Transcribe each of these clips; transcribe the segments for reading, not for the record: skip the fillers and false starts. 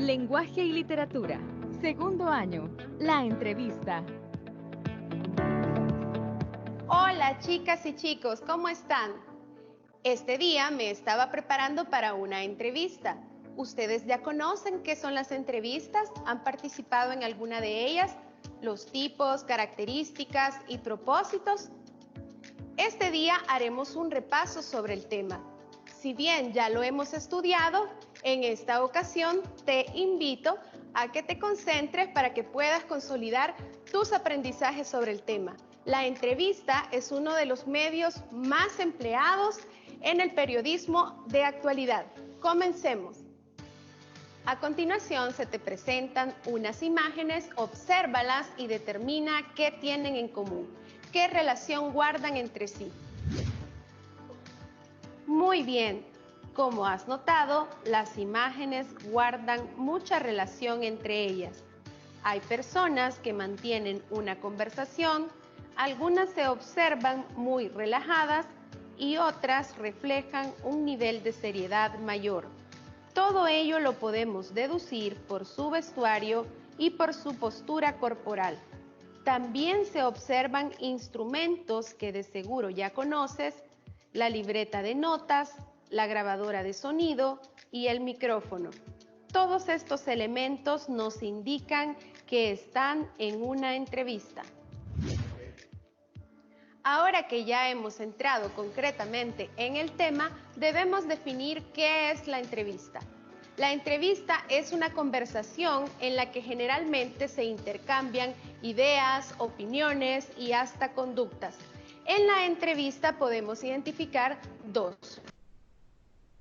Lenguaje y literatura. Segundo año. La entrevista. Hola chicas y chicos, ¿cómo están? Este día me estaba preparando para una entrevista. ¿Ustedes ya conocen qué son las entrevistas? ¿Han participado en alguna de ellas? ¿Los tipos, características y propósitos? Este día haremos un repaso sobre el tema. Si bien ya lo hemos estudiado, en esta ocasión te invito a que te concentres para que puedas consolidar tus aprendizajes sobre el tema. La entrevista es uno de los medios más empleados en el periodismo de actualidad. Comencemos. A continuación se te presentan unas imágenes, obsérvalas y determina qué tienen en común, qué relación guardan entre sí. Muy bien, como has notado, las imágenes guardan mucha relación entre ellas. Hay personas que mantienen una conversación, algunas se observan muy relajadas y otras reflejan un nivel de seriedad mayor. Todo ello lo podemos deducir por su vestuario y por su postura corporal. También se observan instrumentos que de seguro ya conoces: la libreta de notas, la grabadora de sonido y el micrófono. Todos estos elementos nos indican que están en una entrevista. Ahora que ya hemos entrado concretamente en el tema, debemos definir qué es la entrevista. La entrevista es una conversación en la que generalmente se intercambian ideas, opiniones y hasta conductas. En la entrevista podemos identificar dos.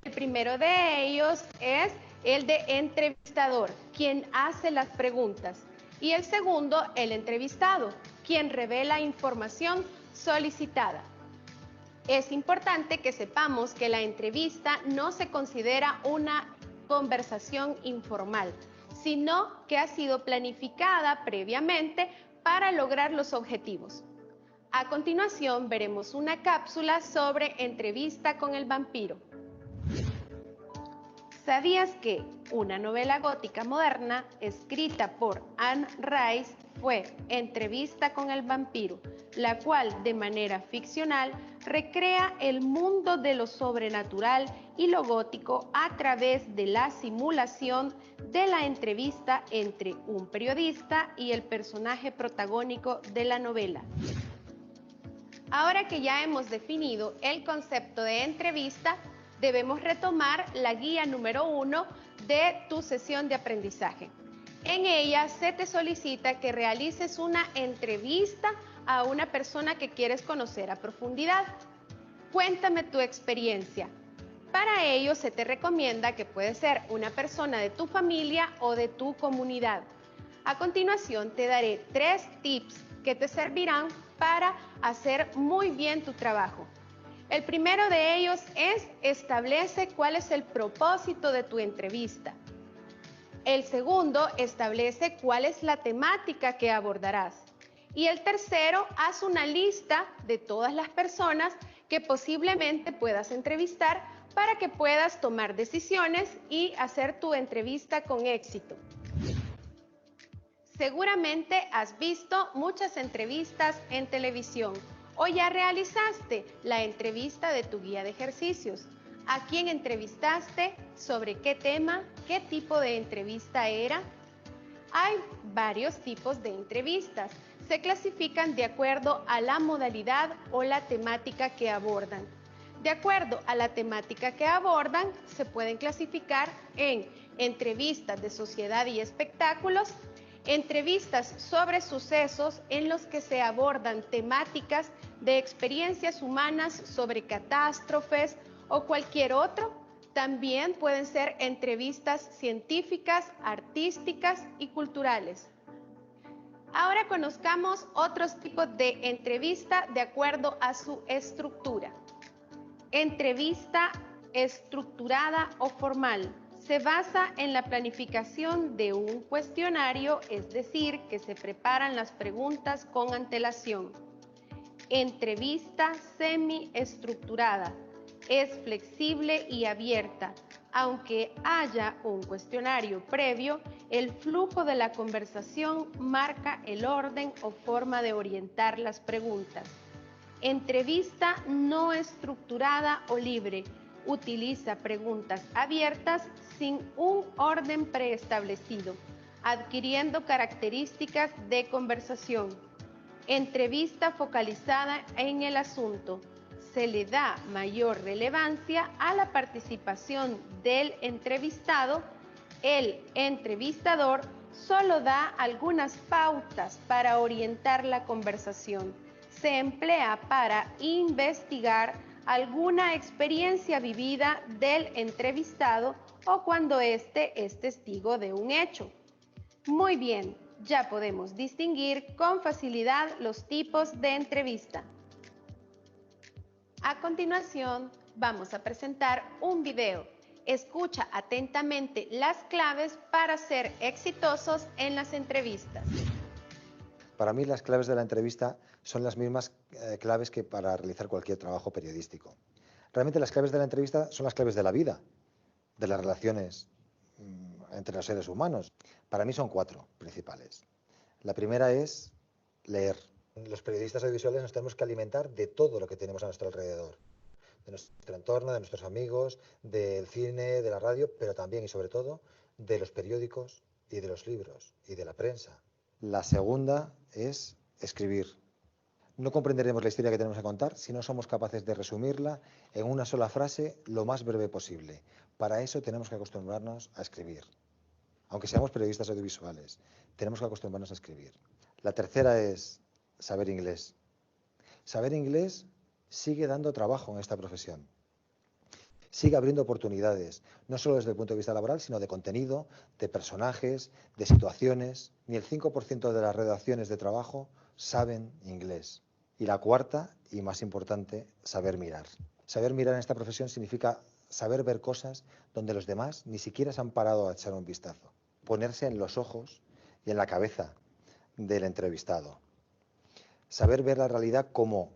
El primero de ellos es el de entrevistador, quien hace las preguntas, y el segundo, el entrevistado, quien revela información solicitada. Es importante que sepamos que la entrevista no se considera una conversación informal, sino que ha sido planificada previamente para lograr los objetivos. A continuación veremos una cápsula sobre entrevista con el vampiro. ¿Sabías que una novela gótica moderna escrita por Anne Rice fue Entrevista con el vampiro, la cual de manera ficcional recrea el mundo de lo sobrenatural y lo gótico a través de la simulación de la entrevista entre un periodista y el personaje protagónico de la novela? Ahora que ya hemos definido el concepto de entrevista, debemos retomar la guía número 1 de tu sesión de aprendizaje. En ella se te solicita que realices una entrevista a una persona que quieres conocer a profundidad. Cuéntame tu experiencia. Para ello se te recomienda que puede ser una persona de tu familia o de tu comunidad. A continuación te daré 3 tips que te servirán para hacer muy bien tu trabajo. El primero de ellos es: establece cuál es el propósito de tu entrevista. El segundo, establece cuál es la temática que abordarás. Y el tercero, haz una lista de todas las personas que posiblemente puedas entrevistar para que puedas tomar decisiones y hacer tu entrevista con éxito. Seguramente has visto muchas entrevistas en televisión o ya realizaste la entrevista de tu guía de ejercicios. ¿A quién entrevistaste? ¿Sobre qué tema? ¿Qué tipo de entrevista era? Hay varios tipos de entrevistas. Se clasifican de acuerdo a la modalidad o la temática que abordan. De acuerdo a la temática que abordan, se pueden clasificar en entrevistas de sociedad y espectáculos, entrevistas sobre sucesos en los que se abordan temáticas de experiencias humanas sobre catástrofes o cualquier otro. También pueden ser entrevistas científicas, artísticas y culturales. Ahora conozcamos otros tipos de entrevista de acuerdo a su estructura. Entrevista estructurada o formal. Se basa en la planificación de un cuestionario, es decir, que se preparan las preguntas con antelación. Entrevista semiestructurada. es flexible y abierta. Aunque haya un cuestionario previo, el flujo de la conversación marca el orden o forma de orientar las preguntas. Entrevista no estructurada o libre. Utiliza preguntas abiertas sin un orden preestablecido, adquiriendo características de conversación. Entrevista focalizada en el asunto. Se le da mayor relevancia a la participación del entrevistado. El entrevistador solo da algunas pautas para orientar la conversación. Se emplea para investigar alguna experiencia vivida del entrevistado o cuando éste es testigo de un hecho. Muy bien, ya podemos distinguir con facilidad los tipos de entrevista. A continuación, vamos a presentar un video. Escucha atentamente las claves para ser exitosos en las entrevistas. Para mí las claves de la entrevista son las mismas claves que para realizar cualquier trabajo periodístico. Realmente las claves de la entrevista son las claves de la vida, de las relaciones entre los seres humanos. Para mí son 4 principales. La primera es leer. Los periodistas audiovisuales nos tenemos que alimentar de todo lo que tenemos a nuestro alrededor, de nuestro entorno, de nuestros amigos, del cine, de la radio, pero también y sobre todo de los periódicos y de los libros y de la prensa. La segunda es escribir. No comprenderemos la historia que tenemos que contar si no somos capaces de resumirla en una sola frase lo más breve posible. Para eso tenemos que acostumbrarnos a escribir. Aunque seamos periodistas audiovisuales, tenemos que acostumbrarnos a escribir. La tercera es saber inglés. Saber inglés sigue dando trabajo en esta profesión. Sigue abriendo oportunidades, no solo desde el punto de vista laboral, sino de contenido, de personajes, de situaciones. Ni el 5% de las redacciones de trabajo saben inglés. Y la cuarta, y más importante, saber mirar. Saber mirar en esta profesión significa saber ver cosas donde los demás ni siquiera se han parado a echar un vistazo. Ponerse en los ojos y en la cabeza del entrevistado. Saber ver la realidad como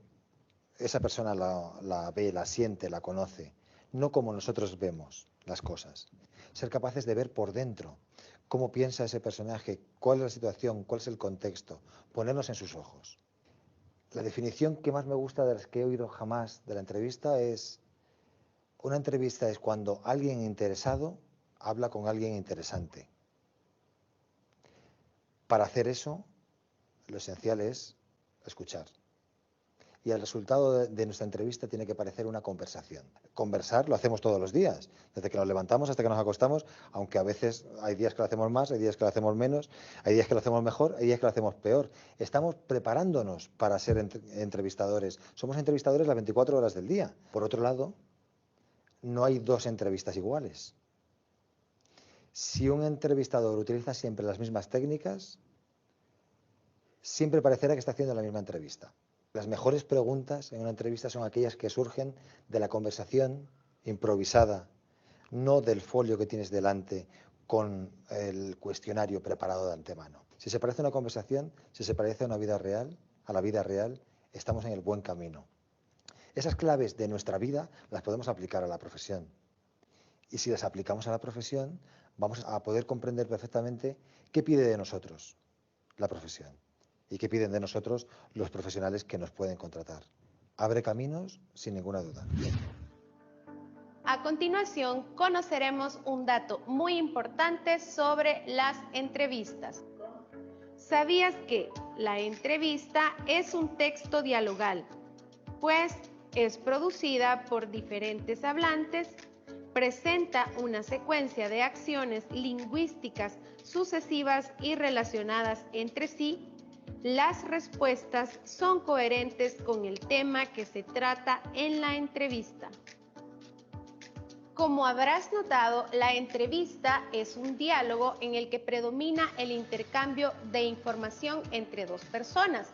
esa persona la ve, la siente, la conoce, no como nosotros vemos las cosas. Ser capaces de ver por dentro cómo piensa ese personaje, cuál es la situación, cuál es el contexto, ponernos en sus ojos. La definición que más me gusta de las que he oído jamás de la entrevista es: una entrevista es cuando alguien interesado habla con alguien interesante. Para hacer eso, lo esencial es escuchar. Y el resultado de nuestra entrevista tiene que parecer una conversación. Conversar lo hacemos todos los días, desde que nos levantamos hasta que nos acostamos, aunque a veces hay días que lo hacemos más, hay días que lo hacemos menos, hay días que lo hacemos mejor, hay días que lo hacemos peor. Estamos preparándonos para ser entrevistadores. Somos entrevistadores las 24 horas del día. Por otro lado, no hay 2 entrevistas iguales. Si un entrevistador utiliza siempre las mismas técnicas, siempre parecerá que está haciendo la misma entrevista. Las mejores preguntas en una entrevista son aquellas que surgen de la conversación improvisada, no del folio que tienes delante con el cuestionario preparado de antemano. Si se parece a una conversación, si se parece a una vida real, a la vida real, estamos en el buen camino. Esas claves de nuestra vida las podemos aplicar a la profesión. Y si las aplicamos a la profesión, vamos a poder comprender perfectamente qué pide de nosotros la profesión y qué piden de nosotros los profesionales que nos pueden contratar. Abre caminos sin ninguna duda. A continuación, conoceremos un dato muy importante sobre las entrevistas. ¿Sabías que la entrevista es un texto dialogal? Pues es producida por diferentes hablantes, presenta una secuencia de acciones lingüísticas sucesivas y relacionadas entre sí. Las respuestas son coherentes con el tema que se trata en la entrevista. Como habrás notado, la entrevista es un diálogo en el que predomina el intercambio de información entre 2 personas.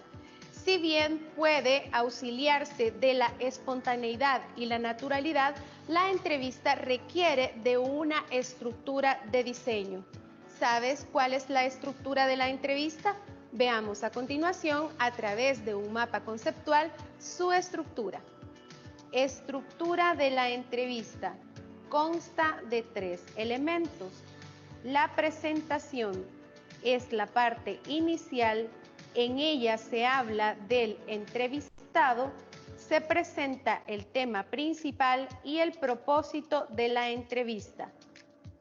Si bien puede auxiliarse de la espontaneidad y la naturalidad, la entrevista requiere de una estructura de diseño. ¿Sabes cuál es la estructura de la entrevista? Veamos a continuación, a través de un mapa conceptual, su estructura. Estructura de la entrevista. Consta de 3 elementos. La presentación es la parte inicial. En ella se habla del entrevistado, se presenta el tema principal y el propósito de la entrevista.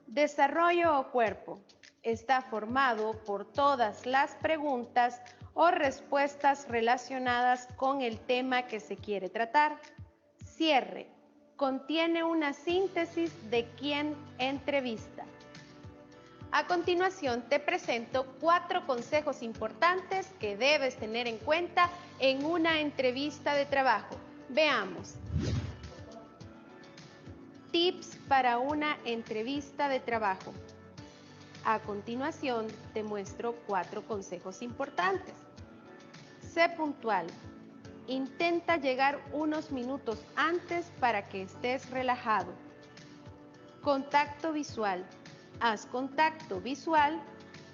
Desarrollo o cuerpo. Está formado por todas las preguntas o respuestas relacionadas con el tema que se quiere tratar. Cierre. Contiene una síntesis de quién entrevista. A continuación te presento 4 consejos importantes que debes tener en cuenta en una entrevista de trabajo. Veamos. Tips para una entrevista de trabajo. A continuación te muestro 4 consejos importantes. Sé puntual. Intenta llegar unos minutos antes para que estés relajado. Contacto visual. Haz contacto visual,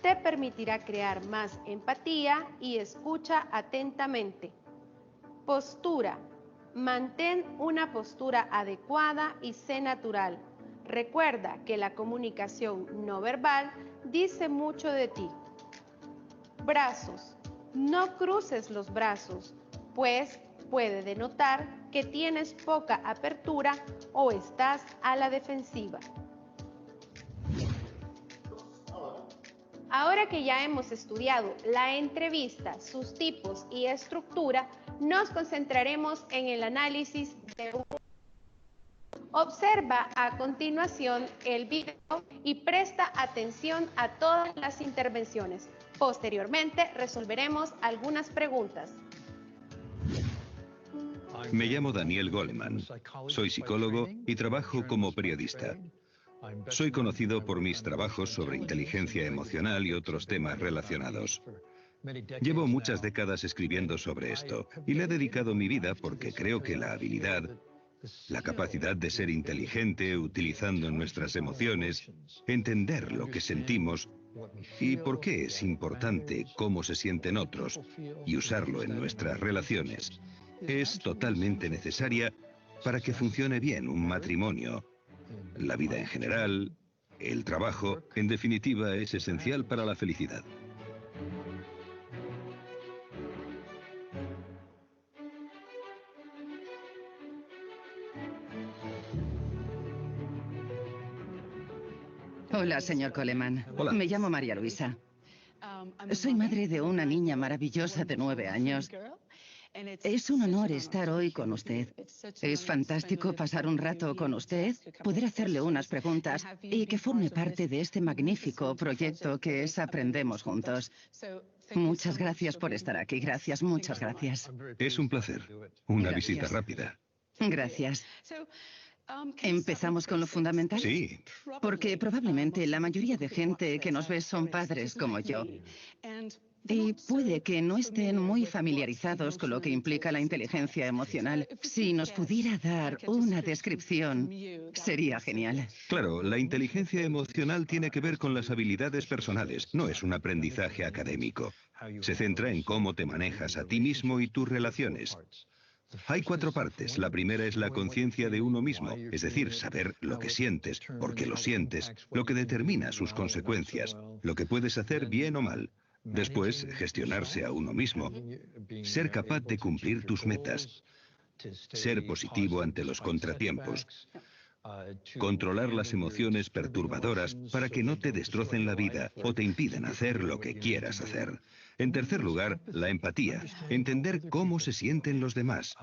te permitirá crear más empatía y escucha atentamente. Postura. Mantén una postura adecuada y sé natural. Recuerda que la comunicación no verbal dice mucho de ti. Brazos. No cruces los brazos, pues puede denotar que tienes poca apertura o estás a la defensiva. Ahora que ya hemos estudiado la entrevista, sus tipos y estructura, nos concentraremos en el análisis de un... Observa a continuación el video y presta atención a todas las intervenciones. Posteriormente resolveremos algunas preguntas. Me llamo Daniel Goleman. Soy psicólogo y trabajo como periodista. Soy conocido por mis trabajos sobre inteligencia emocional y otros temas relacionados. Llevo muchas décadas escribiendo sobre esto y le he dedicado mi vida porque creo que la habilidad, la capacidad de ser inteligente utilizando nuestras emociones, entender lo que sentimos y por qué es importante cómo se sienten otros y usarlo en nuestras relaciones, es totalmente necesaria para que funcione bien un matrimonio. La vida en general, el trabajo, en definitiva, es esencial para la felicidad. Hola, señor Coleman. Hola. Me llamo María Luisa. Soy madre de una niña maravillosa de 9 años. Es un honor estar hoy con usted. Es fantástico pasar un rato con usted, poder hacerle unas preguntas y que forme parte de este magnífico proyecto que es Aprendemos Juntos. Muchas gracias por estar aquí. Gracias, muchas gracias. Es un placer. Una Gracias. visita rápida. Gracias. ¿Empezamos con lo fundamental? Sí. Porque probablemente la mayoría de gente que nos ve son padres como yo. Y puede que no estén muy familiarizados con lo que implica la inteligencia emocional. Si nos pudiera dar una descripción, sería genial. Claro, la inteligencia emocional tiene que ver con las habilidades personales, no es un aprendizaje académico. Se centra en cómo te manejas a ti mismo y tus relaciones. Hay 4 partes. La primera es la conciencia de uno mismo, es decir, saber lo que sientes, por qué lo sientes, lo que determina sus consecuencias, lo que puedes hacer bien o mal. Después, gestionarse a uno mismo, ser capaz de cumplir tus metas, ser positivo ante los contratiempos, controlar las emociones perturbadoras para que no te destrocen la vida o te impidan hacer lo que quieras hacer. En tercer lugar, la empatía, entender cómo se sienten los demás.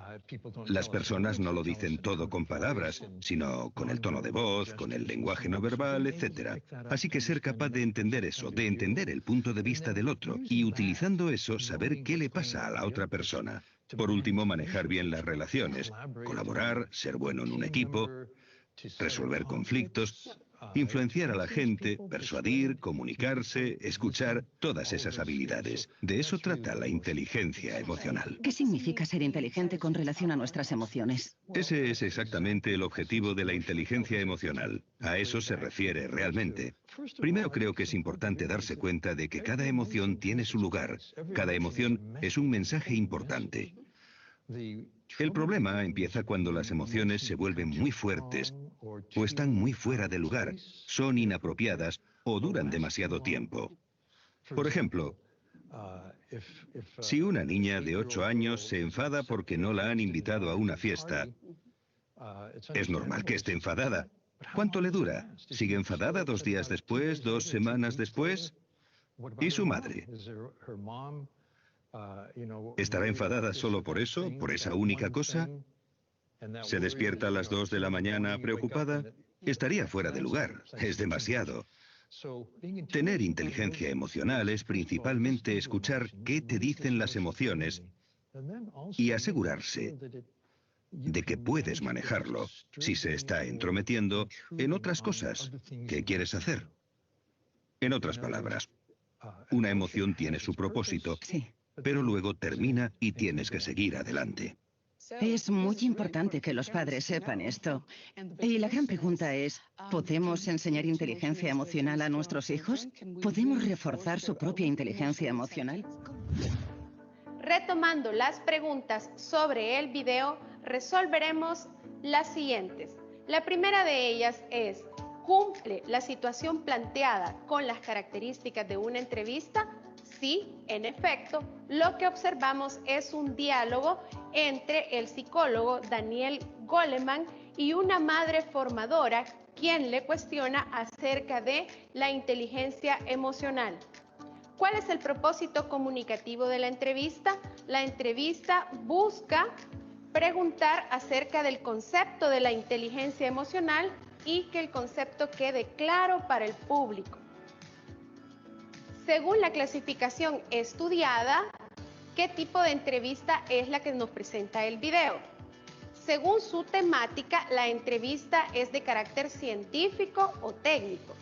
Las personas no lo dicen todo con palabras, sino con el tono de voz, con el lenguaje no verbal, etc. Así que ser capaz de entender eso, de entender el punto de vista del otro y utilizando eso saber qué le pasa a la otra persona. Por último, manejar bien las relaciones, colaborar, ser bueno en un equipo, resolver conflictos, influenciar a la gente, persuadir, comunicarse, escuchar, todas esas habilidades. De eso trata la inteligencia emocional. ¿Qué significa ser inteligente con relación a nuestras emociones? Ese es exactamente el objetivo de la inteligencia emocional. A eso se refiere realmente. Primero creo que es importante darse cuenta de que cada emoción tiene su lugar. Cada emoción es un mensaje importante. El problema empieza cuando las emociones se vuelven muy fuertes o están muy fuera de lugar, son inapropiadas o duran demasiado tiempo. Por ejemplo, si una niña de 8 años se enfada porque no la han invitado a una fiesta, es normal que esté enfadada. ¿Cuánto le dura? ¿Sigue enfadada 2 días después, 2 semanas después? ¿Y su madre? ¿Estará enfadada solo por eso, por esa única cosa? ¿Se despierta a las 2 de la mañana preocupada? Estaría fuera de lugar, es demasiado. Tener inteligencia emocional es principalmente escuchar qué te dicen las emociones y asegurarse de que puedes manejarlo si se está entrometiendo en otras cosas que quieres hacer. En otras palabras, una emoción tiene su propósito, Sí. pero luego termina y tienes que seguir adelante. Es muy importante que los padres sepan esto. Y la gran pregunta es, ¿podemos enseñar inteligencia emocional a nuestros hijos? ¿Podemos reforzar su propia inteligencia emocional? Retomando las preguntas sobre el video, resolveremos las siguientes. La primera de ellas es, ¿cumple la situación planteada con las características de una entrevista? Sí, en efecto, lo que observamos es un diálogo entre el psicólogo Daniel Goleman y una madre formadora quien le cuestiona acerca de la inteligencia emocional. ¿Cuál es el propósito comunicativo de la entrevista? La entrevista busca preguntar acerca del concepto de la inteligencia emocional y que el concepto quede claro para el público. Según la clasificación estudiada, ¿qué tipo de entrevista es la que nos presenta el video? Según su temática, la entrevista es de carácter científico o técnico.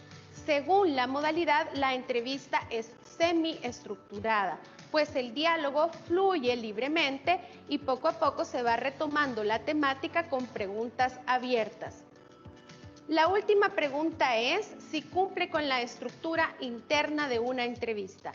Según la modalidad, la entrevista es semiestructurada, pues el diálogo fluye libremente y poco a poco se va retomando la temática con preguntas abiertas. La última pregunta es si cumple con la estructura interna de una entrevista.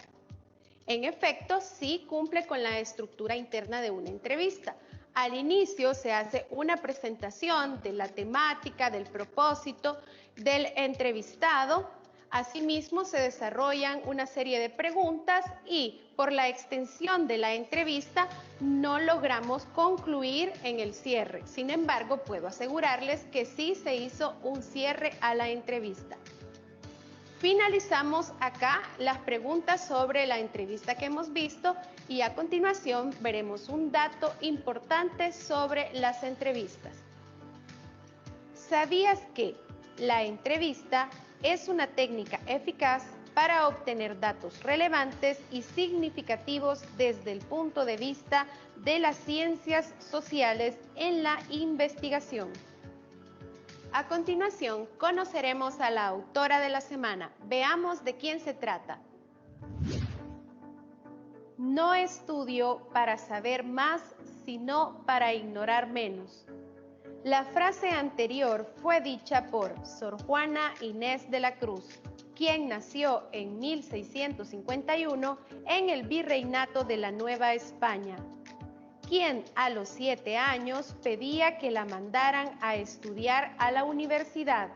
En efecto, sí cumple con la estructura interna de una entrevista. Al inicio se hace una presentación de la temática, del propósito del entrevistado. Asimismo, se desarrollan una serie de preguntas y por la extensión de la entrevista no logramos concluir en el cierre. Sin embargo, puedo asegurarles que sí se hizo un cierre a la entrevista. Finalizamos acá las preguntas sobre la entrevista que hemos visto y a continuación veremos un dato importante sobre las entrevistas. ¿Sabías que la entrevista es una técnica eficaz para obtener datos relevantes y significativos desde el punto de vista de las ciencias sociales en la investigación? A continuación, conoceremos a la autora de la semana. Veamos de quién se trata. No estudio para saber más, sino para ignorar menos. La frase anterior fue dicha por Sor Juana Inés de la Cruz, quien nació en 1651 en el Virreinato de la Nueva España, quien a los 7 años pedía que la mandaran a estudiar a la universidad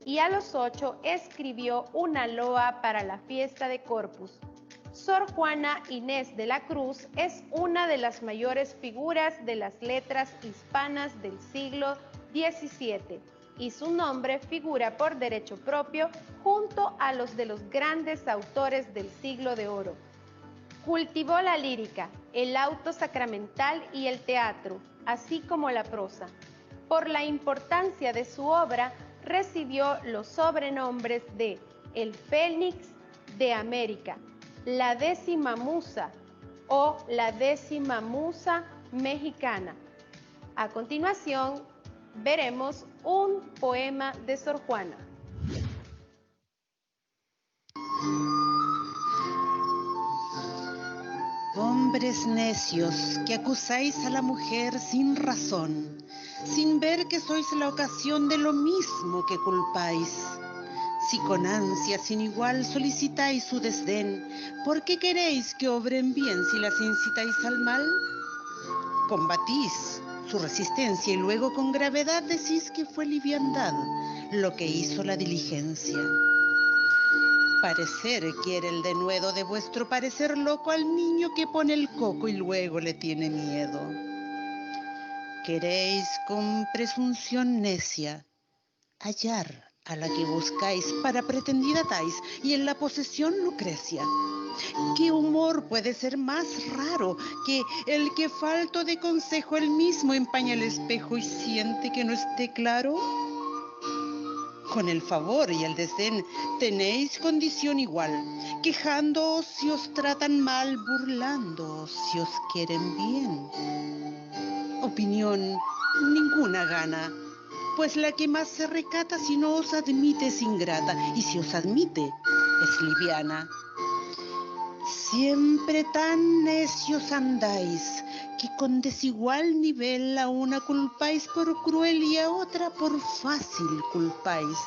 y a los 8 escribió una loa para la fiesta de Corpus. Sor Juana Inés de la Cruz es una de las mayores figuras de las letras hispanas del siglo XVII y su nombre figura por derecho propio junto a los de los grandes autores del siglo de oro. Cultivó la lírica, el auto sacramental y el teatro, así como la prosa. Por la importancia de su obra, recibió los sobrenombres de el Fénix de América, la 10ª musa o la 10ª musa mexicana. A continuación, veremos un poema de Sor Juana. Hombres necios, que acusáis a la mujer sin razón, sin ver que sois la ocasión de lo mismo que culpáis. Si con ansia sin igual solicitáis su desdén, ¿por qué queréis que obren bien si las incitáis al mal? combatís su resistencia y luego con gravedad decís que fue liviandad lo que hizo la diligencia. Parecer quiere el denuedo de vuestro parecer loco al niño que pone el coco y luego le tiene miedo. Queréis con presunción necia hallar a la que buscáis para pretendida dais y en la posesión Lucrecia. ¿Qué humor puede ser más raro que el que falto de consejo él mismo empaña el espejo y siente que no esté claro? Con el favor y el desdén tenéis condición igual, quejándoos si os tratan mal, burlándoos si os quieren bien. Opinión ninguna gana, pues la que más se recata si no os admite es ingrata, y si os admite es liviana. Siempre tan necios andáis, que con desigual nivel a una culpáis por cruel y a otra por fácil culpáis.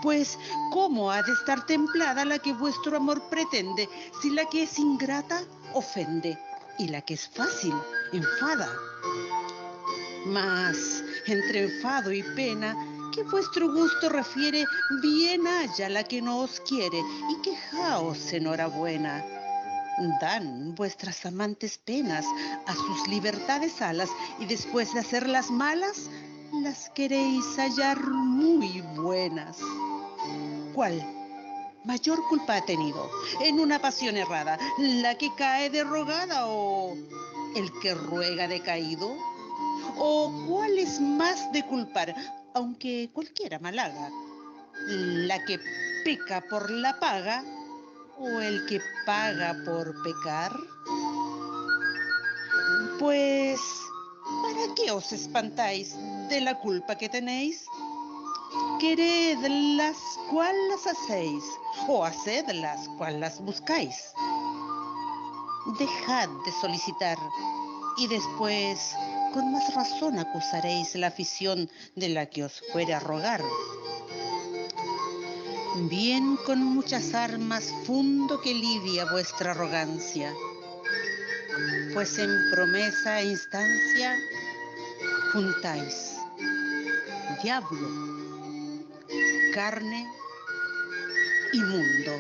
Pues, ¿cómo ha de estar templada la que vuestro amor pretende, si la que es ingrata ofende, y la que es fácil enfada? Mas, entre enfado y pena, que vuestro gusto refiere, bien haya la que no os quiere, y quejaos enhorabuena. Dan vuestras amantes penas a sus libertades alas, y después de hacerlas malas, las queréis hallar muy buenas. ¿Cuál mayor culpa ha tenido en una pasión errada, la que cae de rogada o el que ruega decaído? ¿O cuál es más de culpar, aunque cualquiera mal haga, la que peca por la paga o el que paga por pecar? Pues, ¿para qué os espantáis de la culpa que tenéis? Queredlas cual las hacéis, o hacedlas cual las buscáis. Dejad de solicitar, y después con más razón acusaréis la afición de la que os fuere a rogar. Bien con muchas armas fundo que lidia vuestra arrogancia, pues en promesa e instancia juntáis diablo, carne y mundo.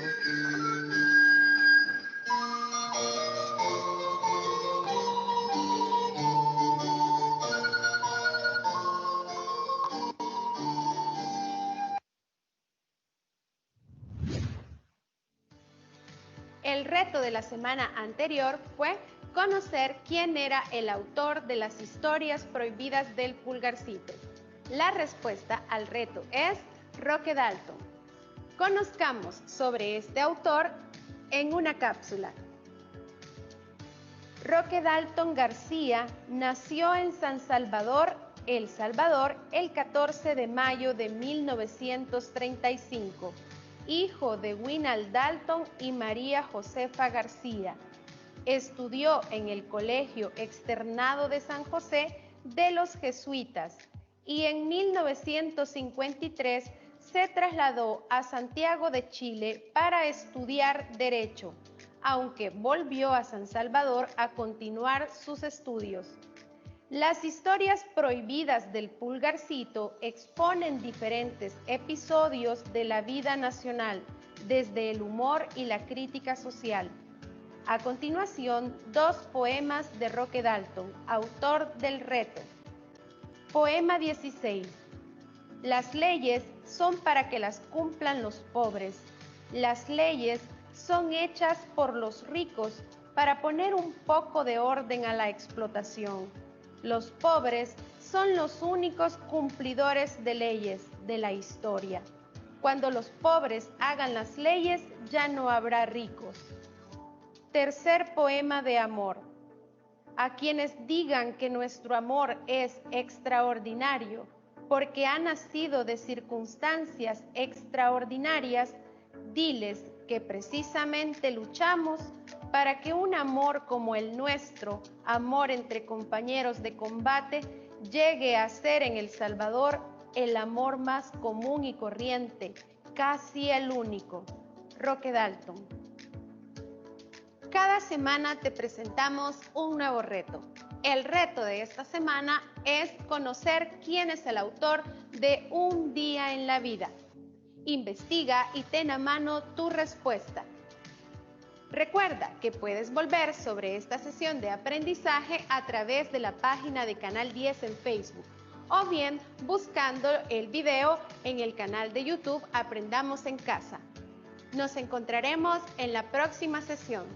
El reto de la semana anterior fue conocer quién era el autor de las historias prohibidas del Pulgarcito. La respuesta al reto es Roque Dalton. Conozcamos sobre este autor en una cápsula. Roque Dalton García nació en San Salvador, El Salvador, el 14 de mayo de 1935. Hijo de Winald Dalton y María Josefa García. Estudió en el Colegio Externado de San José de los Jesuitas y en 1953 se trasladó a Santiago de Chile para estudiar Derecho, aunque volvió a San Salvador a continuar sus estudios. Las historias prohibidas del Pulgarcito exponen diferentes episodios de la vida nacional, desde el humor y la crítica social. A continuación, dos poemas de Roque Dalton, autor del reto. Poema 16. Las leyes son para que las cumplan los pobres. Las leyes son hechas por los ricos para poner un poco de orden a la explotación. Los pobres son los únicos cumplidores de leyes de la historia. Cuando los pobres hagan las leyes, ya no habrá ricos. Tercer poema de amor. A quienes digan que nuestro amor es extraordinario, porque ha nacido de circunstancias extraordinarias, diles que precisamente luchamos para que un amor como el nuestro, amor entre compañeros de combate, llegue a ser en El Salvador el amor más común y corriente, casi el único. Roque Dalton. Cada semana te presentamos un nuevo reto. El reto de esta semana es conocer quién es el autor de Un día en la vida. Investiga y ten a mano tu respuesta. Recuerda que puedes volver sobre esta sesión de aprendizaje a través de la página de Canal 10 en Facebook o bien buscando el video en el canal de YouTube Aprendamos en Casa. Nos encontraremos en la próxima sesión.